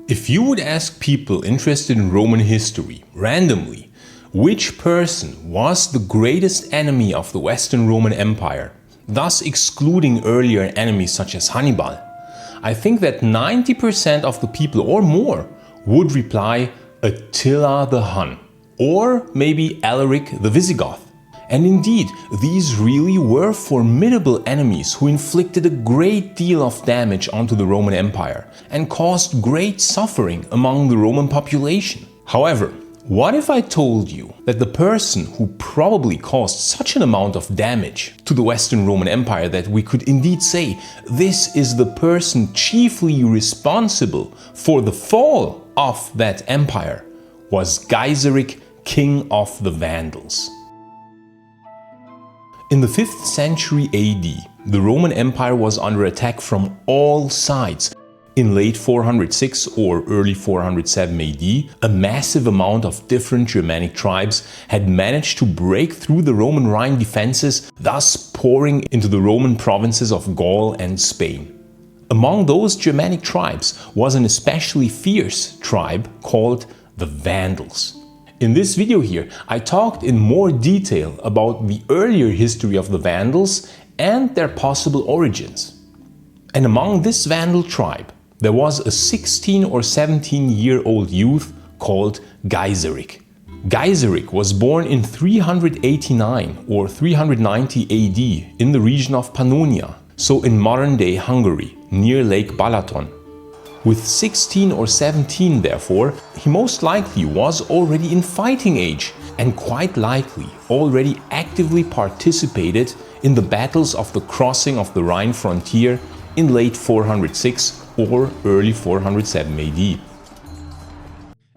If you would ask people interested in Roman history, randomly, which person was the greatest enemy of the Western Roman Empire, thus excluding earlier enemies such as Hannibal, I think that 90% of the people or more would reply Attila the Hun, or maybe Alaric the Visigoth. And indeed, these really were formidable enemies who inflicted a great deal of damage onto the Roman Empire and caused great suffering among the Roman population. However, what if I told you that the person who probably caused such an amount of damage to the Western Roman Empire that we could indeed say this is the person chiefly responsible for the fall of that empire was Gaiseric, king of the Vandals? In the 5th century AD, the Roman Empire was under attack from all sides. In late 406 or early 407 AD, a massive amount of different Germanic tribes had managed to break through the Roman Rhine defenses, thus pouring into the Roman provinces of Gaul and Spain. Among those Germanic tribes was an especially fierce tribe called the Vandals. In this video here, I talked in more detail about the earlier history of the Vandals and their possible origins. And among this Vandal tribe, there was a 16 or 17-year-old youth called Gaiseric. Gaiseric was born in 389 or 390 AD in the region of Pannonia, so in modern-day Hungary, near Lake Balaton. With 16 or 17, therefore, he most likely was already in fighting age and quite likely already actively participated in the battles of the crossing of the Rhine frontier in late 406 or early 407 AD.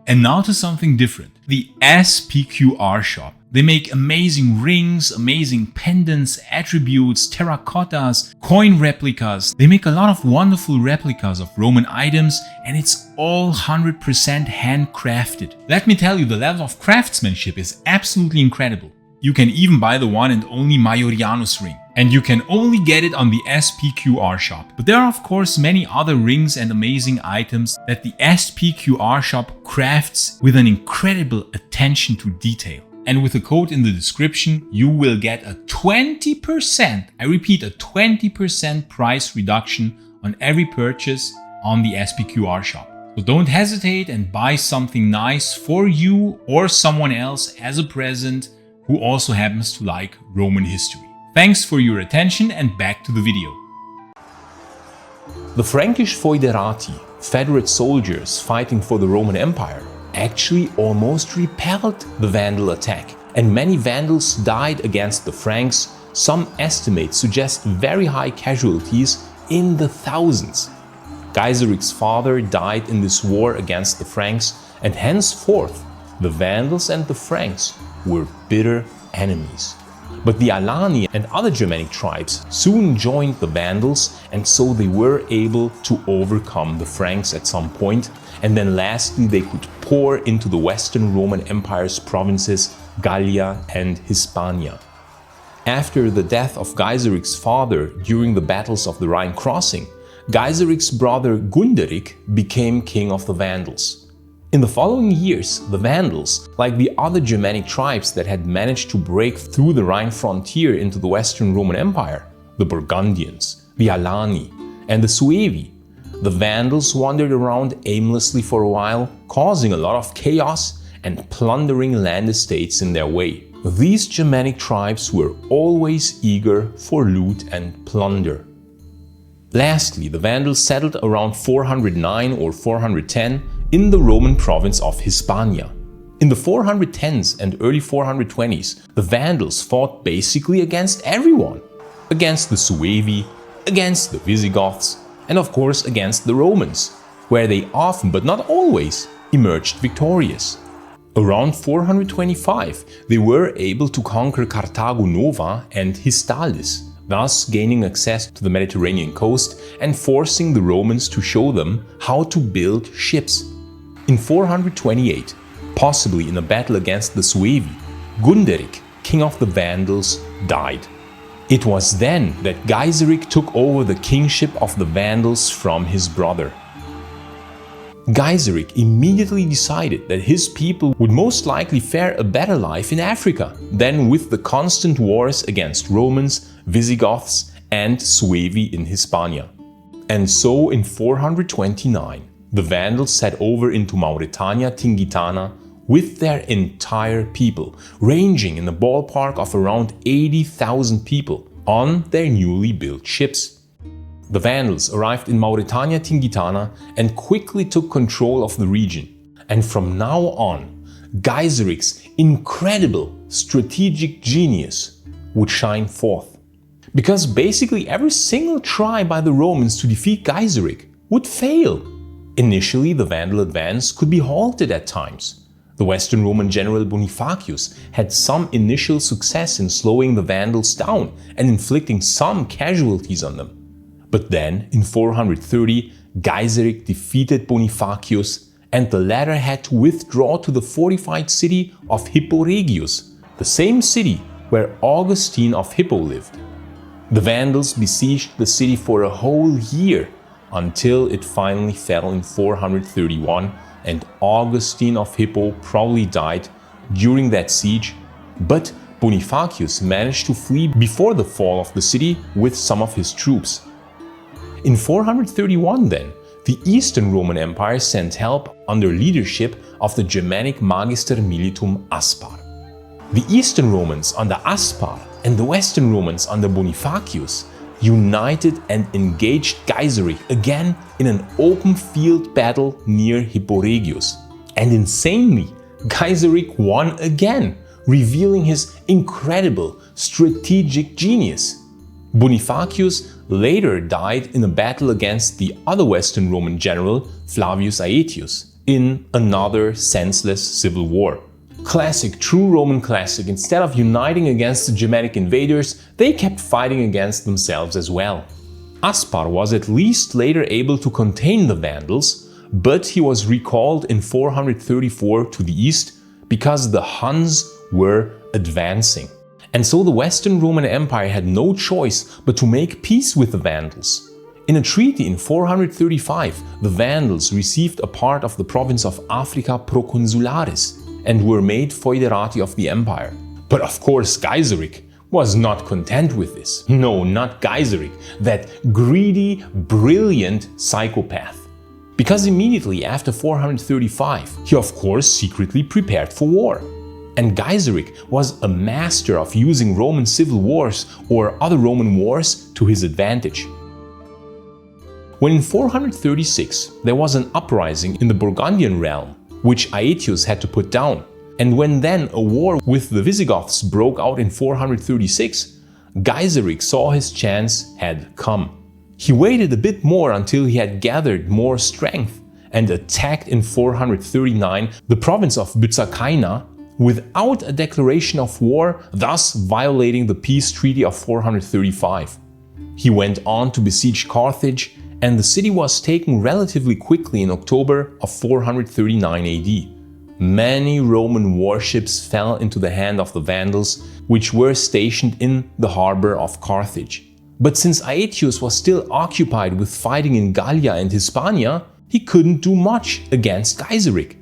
And now to something different. The SPQR Shop. They make amazing rings, amazing pendants, attributes, terracottas, coin replicas. They make a lot of wonderful replicas of Roman items, and it's all 100% handcrafted. Let me tell you, the level of craftsmanship is absolutely incredible. You can even buy the one and only Maiorianus ring. And you can only get it on the SPQR Shop. But there are of course many other rings and amazing items that the SPQR Shop crafts with an incredible attention to detail. And with a code in the description, you will get a 20%, I repeat, a 20% price reduction on every purchase on the SPQR Shop. So don't hesitate and buy something nice for you or someone else as a present who also happens to like Roman history. Thanks for your attention and back to the video. The Frankish foederati, Federate soldiers fighting for the Roman Empire, actually almost repelled the Vandal attack, and many Vandals died against the Franks. Some estimates suggest very high casualties in the thousands. Gaiseric's father died in this war against the Franks, and henceforth the Vandals and the Franks were bitter enemies. But the Alani and other Germanic tribes soon joined the Vandals, and so they were able to overcome the Franks at some point, and then lastly they could pour into the Western Roman Empire's provinces Gallia and Hispania. After the death of Gaiseric's father during the battles of the Rhine crossing, Gaiseric's brother Gunderic became king of the Vandals. In the following years, the Vandals, like the other Germanic tribes that had managed to break through the Rhine frontier into the Western Roman Empire, the Burgundians, the Alani, and the Suevi, the Vandals wandered around aimlessly for a while, causing a lot of chaos and plundering land estates in their way. These Germanic tribes were always eager for loot and plunder. Lastly, the Vandals settled around 409 or 410 in the Roman province of Hispania. In the 410s and early 420s, the Vandals fought basically against everyone. Against the Suevi, against the Visigoths, and of course against the Romans, where they often, but not always, emerged victorious. Around 425, they were able to conquer Carthago Nova and Histalis, thus gaining access to the Mediterranean coast and forcing the Romans to show them how to build ships. In 428, possibly in a battle against the Suevi, Gunderic, king of the Vandals, died. It was then that Gaiseric took over the kingship of the Vandals from his brother. Gaiseric immediately decided that his people would most likely fare a better life in Africa than with the constant wars against Romans, Visigoths and Suevi in Hispania. And so in 429, the Vandals set over into Mauretania Tingitana with their entire people, ranging in the ballpark of around 80,000 people on their newly built ships. The Vandals arrived in Mauretania Tingitana and quickly took control of the region. And from now on, Gaiseric's incredible strategic genius would shine forth. Because basically every single try by the Romans to defeat Gaiseric would fail. Initially, the Vandal advance could be halted at times. The Western Roman general Bonifacius had some initial success in slowing the Vandals down and inflicting some casualties on them. But then, in 430, Gaiseric defeated Bonifacius and the latter had to withdraw to the fortified city of Hippo Regius, the same city where Augustine of Hippo lived. The Vandals besieged the city for a whole year until it finally fell in 431 and Augustine of Hippo probably died during that siege, but Bonifacius managed to flee before the fall of the city with some of his troops. In 431 then, the Eastern Roman Empire sent help under leadership of the Germanic Magister Militum Aspar. The Eastern Romans under Aspar and the Western Romans under Bonifacius united and engaged Gaiseric again in an open field battle near Hippo Regius. And insanely, Gaiseric won again, revealing his incredible strategic genius. Bonifacius later died in a battle against the other Western Roman general, Flavius Aetius, in another senseless civil war. Classic, true Roman classic, instead of uniting against the Germanic invaders, they kept fighting against themselves as well. Aspar was at least later able to contain the Vandals, but he was recalled in 434 to the east because the Huns were advancing. And so the Western Roman Empire had no choice but to make peace with the Vandals. In a treaty in 435, the Vandals received a part of the province of Africa Proconsularis and were made foederati of the empire. But of course Gaiseric was not content with this. No, not Gaiseric, that greedy, brilliant psychopath. Because immediately after 435, he of course secretly prepared for war. And Gaiseric was a master of using Roman civil wars or other Roman wars to his advantage. When in 436 there was an uprising in the Burgundian realm, which Aetius had to put down, and when then a war with the Visigoths broke out in 436, Gaiseric saw his chance had come. He waited a bit more until he had gathered more strength and attacked in 439 the province of Byzacina without a declaration of war, thus violating the peace treaty of 435. He went on to besiege Carthage, and the city was taken relatively quickly in October of 439 AD. Many Roman warships fell into the hand of the Vandals, which were stationed in the harbor of Carthage. But since Aetius was still occupied with fighting in Gallia and Hispania, he couldn't do much against Gaiseric.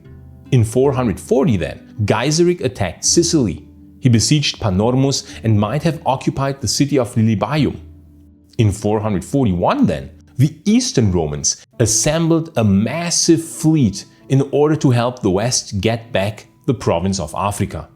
In 440 then, Gaiseric attacked Sicily. He besieged Panormus and might have occupied the city of Lilybaeum. In 441 then, the Eastern Romans assembled a massive fleet in order to help the West get back the province of Africa.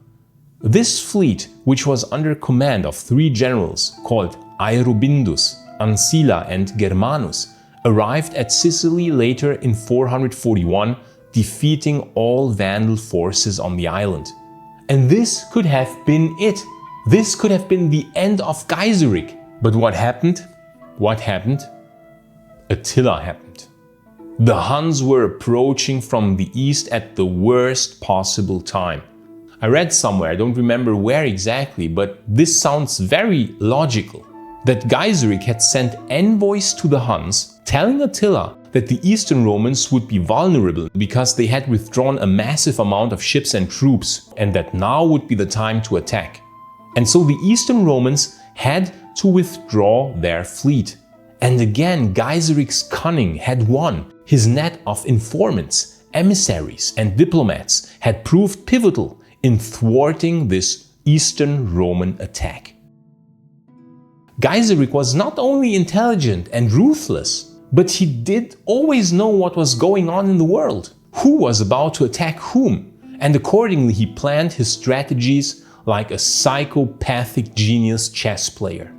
This fleet, which was under command of three generals called Aerobindus, Ancilla and Germanus, arrived at Sicily later in 441, defeating all Vandal forces on the island. And this could have been it. This could have been the end of Gaiseric. But what happened? What happened? Attila happened. The Huns were approaching from the east at the worst possible time. I read somewhere, I don't remember where exactly, but this sounds very logical. That Gaiseric had sent envoys to the Huns telling Attila that the Eastern Romans would be vulnerable because they had withdrawn a massive amount of ships and troops, and that now would be the time to attack. And so the Eastern Romans had to withdraw their fleet. And again, Gaiseric's cunning had won. His net of informants, emissaries, and diplomats had proved pivotal in thwarting this Eastern Roman attack. Gaiseric was not only intelligent and ruthless, but he did always know what was going on in the world, who was about to attack whom, and accordingly he planned his strategies like a psychopathic genius chess player.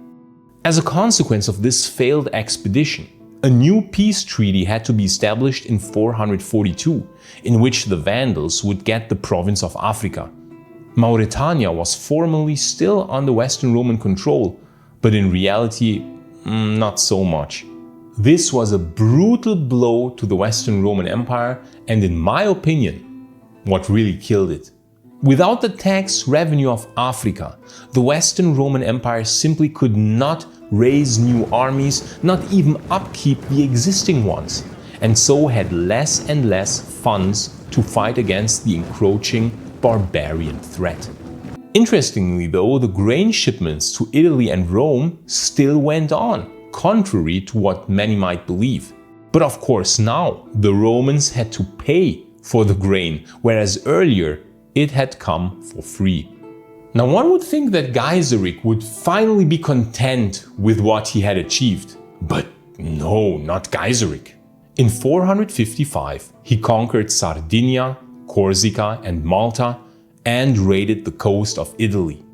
As a consequence of this failed expedition, a new peace treaty had to be established in 442, in which the Vandals would get the province of Africa. Mauretania was formally still under Western Roman control, but in reality, not so much. This was a brutal blow to the Western Roman Empire and, in my opinion, what really killed it. Without the tax revenue of Africa, the Western Roman Empire simply could not raise new armies, not even upkeep the existing ones, and so had less and less funds to fight against the encroaching barbarian threat. Interestingly though, the grain shipments to Italy and Rome still went on, contrary to what many might believe. But of course now, the Romans had to pay for the grain, whereas earlier it had come for free. Now one would think that Gaiseric would finally be content with what he had achieved. But no, not Gaiseric. In 455, he conquered Sardinia, Corsica and Malta and raided the coast of Italy.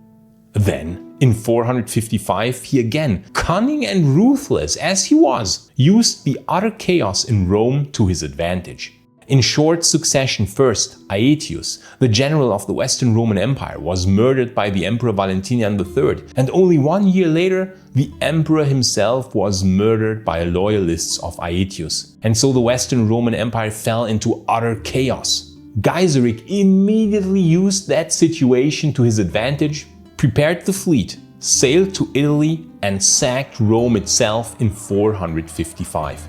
Then, in 455, he again, cunning and ruthless as he was, used the utter chaos in Rome to his advantage. In short succession, first, Aetius, the general of the Western Roman Empire, was murdered by the Emperor Valentinian III, and only 1 year later, the emperor himself was murdered by loyalists of Aetius. And so the Western Roman Empire fell into utter chaos. Gaiseric immediately used that situation to his advantage, prepared the fleet, sailed to Italy, and sacked Rome itself in 455.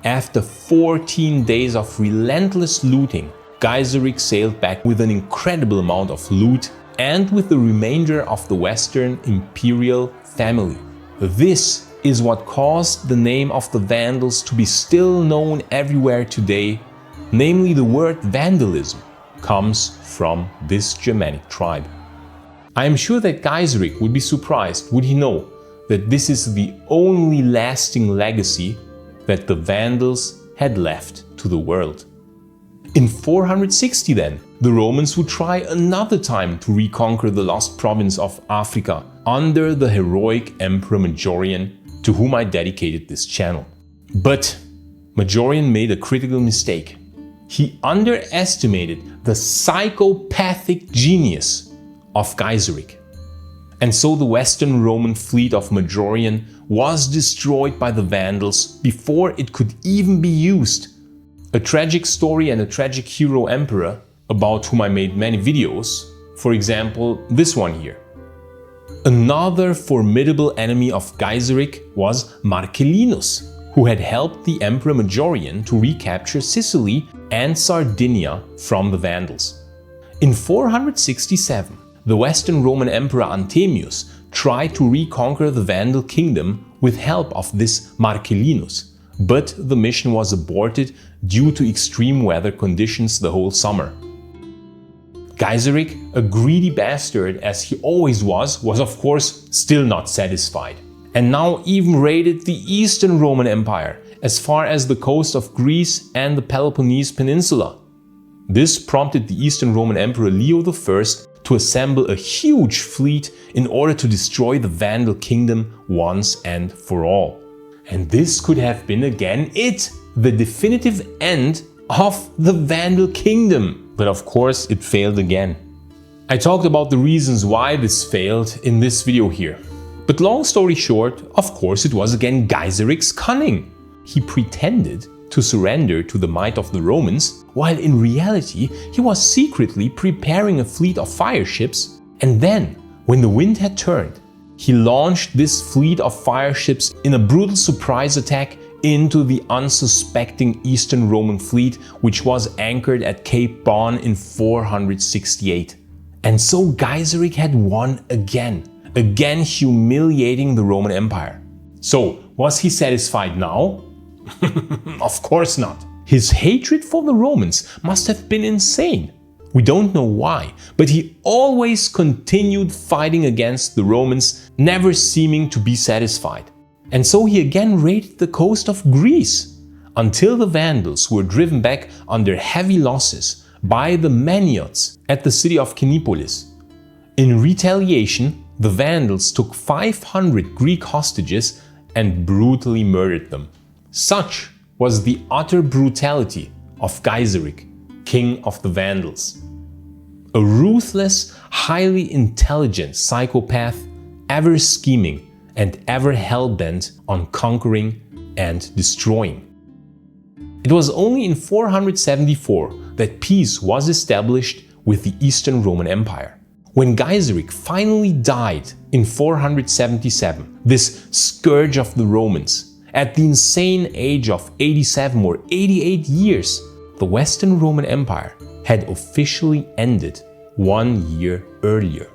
After 14 days of relentless looting, Gaiseric sailed back with an incredible amount of loot and with the remainder of the Western imperial family. This is what caused the name of the Vandals to be still known everywhere today, namely the word vandalism comes from this Germanic tribe. I am sure that Gaiseric would be surprised would he know that this is the only lasting legacy that the Vandals had left to the world. In 460 then, the Romans would try another time to reconquer the lost province of Africa under the heroic Emperor Majorian, to whom I dedicated this channel. But Majorian made a critical mistake. He underestimated the psychopathic genius of Gaiseric. And so the Western Roman fleet of Majorian was destroyed by the Vandals before it could even be used. A tragic story and a tragic hero emperor about whom I made many videos, for example this one here. Another formidable enemy of Gaiseric was Marcellinus, who had helped the Emperor Majorian to recapture Sicily and Sardinia from the Vandals. In 467, the Western Roman Emperor Anthemius tried to reconquer the Vandal kingdom with help of this Marcellinus, but the mission was aborted due to extreme weather conditions the whole summer. Gaiseric, a greedy bastard as he always was of course still not satisfied, and now even raided the Eastern Roman Empire as far as the coast of Greece and the Peloponnese Peninsula. This prompted the Eastern Roman Emperor Leo I to assemble a huge fleet in order to destroy the Vandal kingdom once and for all. And this could have been again it, the definitive end of the Vandal kingdom. But of course it failed again. I talked about the reasons why this failed in this video here. But long story short, of course it was again Gaiseric's cunning. He pretended to surrender to the might of the Romans, while in reality he was secretly preparing a fleet of fire ships, and then, when the wind had turned, he launched this fleet of fire ships in a brutal surprise attack into the unsuspecting Eastern Roman fleet, which was anchored at Cape Bon in 468. And so Gaiseric had won again humiliating the Roman Empire. So, was he satisfied now? Of course not. His hatred for the Romans must have been insane. We don't know why, but he always continued fighting against the Romans, never seeming to be satisfied. And so he again raided the coast of Greece, until the Vandals were driven back under heavy losses by the Maniots at the city of Kinipolis. In retaliation, the Vandals took 500 Greek hostages and brutally murdered them. Such was the utter brutality of Gaiseric, king of the Vandals. A ruthless, highly intelligent psychopath, ever scheming and ever hell-bent on conquering and destroying. It was only in 474 that peace was established with the Eastern Roman Empire. When Gaiseric finally died in 477, this scourge of the Romans, at the insane age of 87 or 88 years, the Western Roman Empire had officially ended 1 year earlier.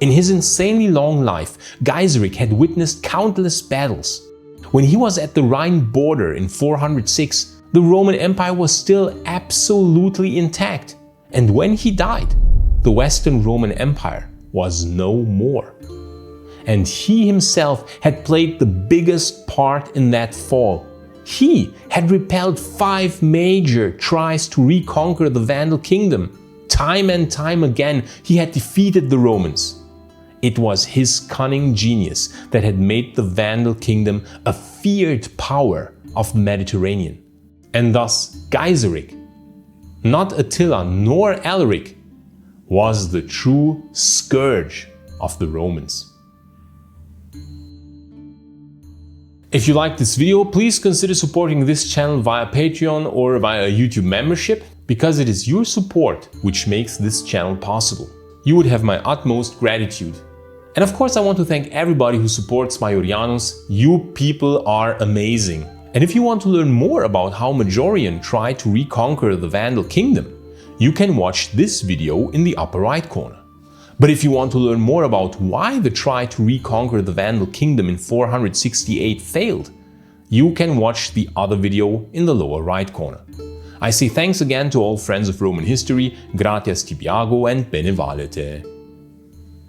In his insanely long life, Gaiseric had witnessed countless battles. When he was at the Rhine border in 406, the Roman Empire was still absolutely intact. And when he died, the Western Roman Empire was no more. And he himself had played the biggest part in that fall. He had repelled 5 major tries to reconquer the Vandal kingdom. Time and time again, he had defeated the Romans. It was his cunning genius that had made the Vandal kingdom a feared power of the Mediterranean. And thus, Gaiseric, not Attila nor Alaric, was the true scourge of the Romans. If you liked this video, please consider supporting this channel via Patreon or via a YouTube membership, because it is your support which makes this channel possible. You would have my utmost gratitude. And of course, I want to thank everybody who supports Maiorianus. You people are amazing. And if you want to learn more about how Majorian tried to reconquer the Vandal kingdom, you can watch this video in the upper right corner. But if you want to learn more about why the try to reconquer the Vandal kingdom in 468 failed, you can watch the other video in the lower right corner. I say thanks again to all friends of Roman history, gratias tibiago and bene valete.